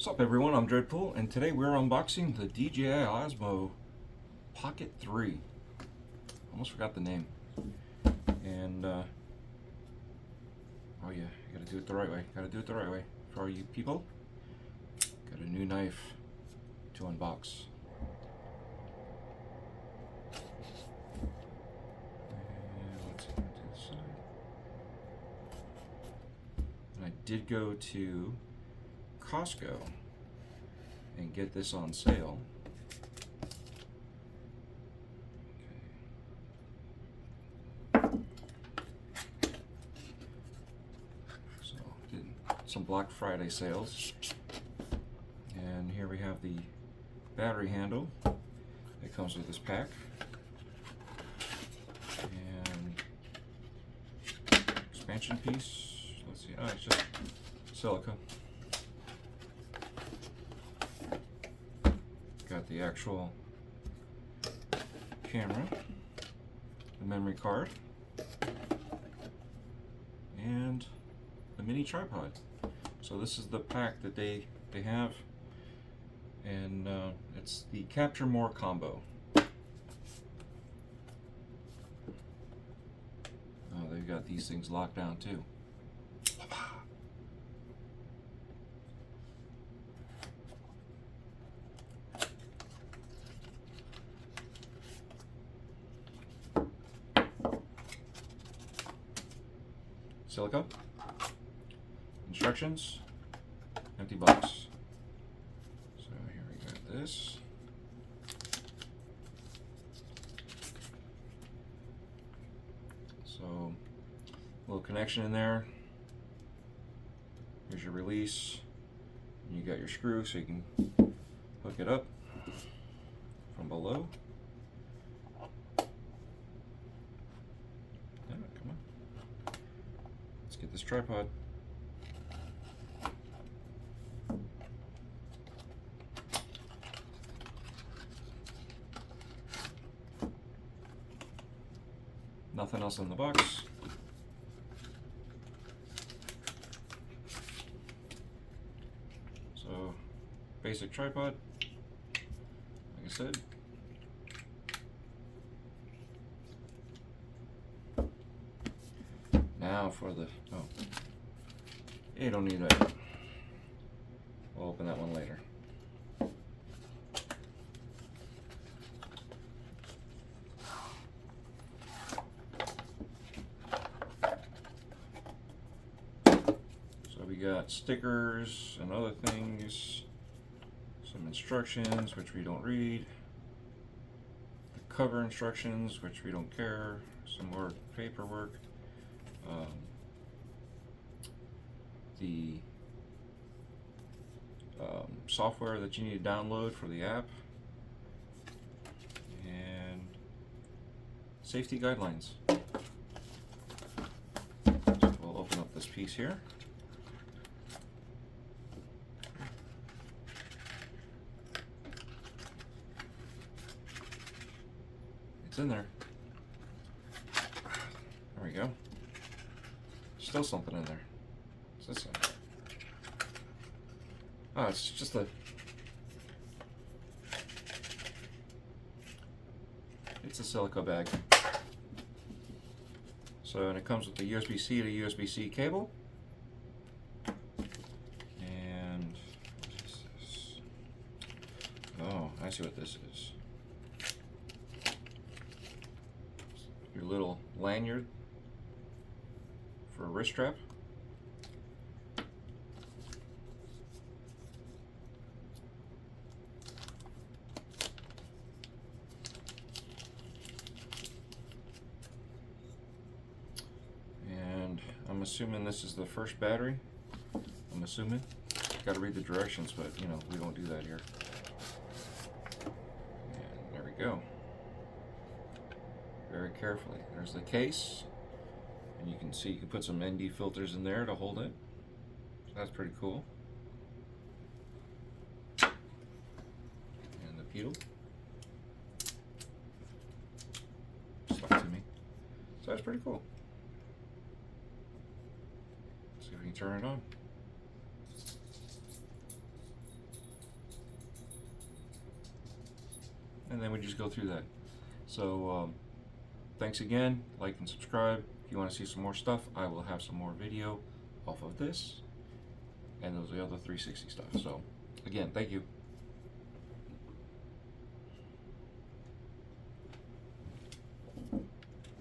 What's up everyone, I'm DREADPOOL, and today we're unboxing the DJI OSMO Pocket 3. Almost forgot the name. And, oh yeah, you gotta do it the right way. Gotta do it the right way. For all you people, got a new knife to unbox. And let's see, to the side. And I did go to Costco and get this on sale. So did some Black Friday sales, and here we have the battery handle. It comes with this pack and expansion piece. Let's see, it's just silica. Got the actual camera, the memory card, and the mini tripod. So this is the pack that they have, and it's the Capture More combo. Oh, they've got these things locked down too. Silica, instructions, empty box. So here we got this. So little connection in there. Here's your release. And you got your screw so you can hook it up from below. Get this tripod. Nothing else in the box. So, basic tripod, like I said. Now for the, you don't need that. We'll open that one later. So we got stickers and other things, some instructions which we don't read, the cover instructions which we don't care, some more paperwork. The software that you need to download for the app, and safety guidelines. So we'll open up this piece here. It's in there. There we go. Still something in there. What's this one? Oh, it's just it's a silica bag. So, and it comes with a USB-C to USB-C cable. And what is this? Oh, I see what this is. Your little lanyard for a wrist strap. And I'm assuming this is the first battery. I'm assuming. Got to read the directions, but you know, we don't do that here. And there we go. Very carefully. There's the case. And you can see you can put some ND filters in there to hold it. So that's pretty cool. And the pedal. Stuck to me. So that's pretty cool. Let's see if we can turn it on. and then we just go through that. So thanks again, like and subscribe. If you want to see some more stuff, I will have some more video off of this and those are the other 360 stuff. So again, thank you.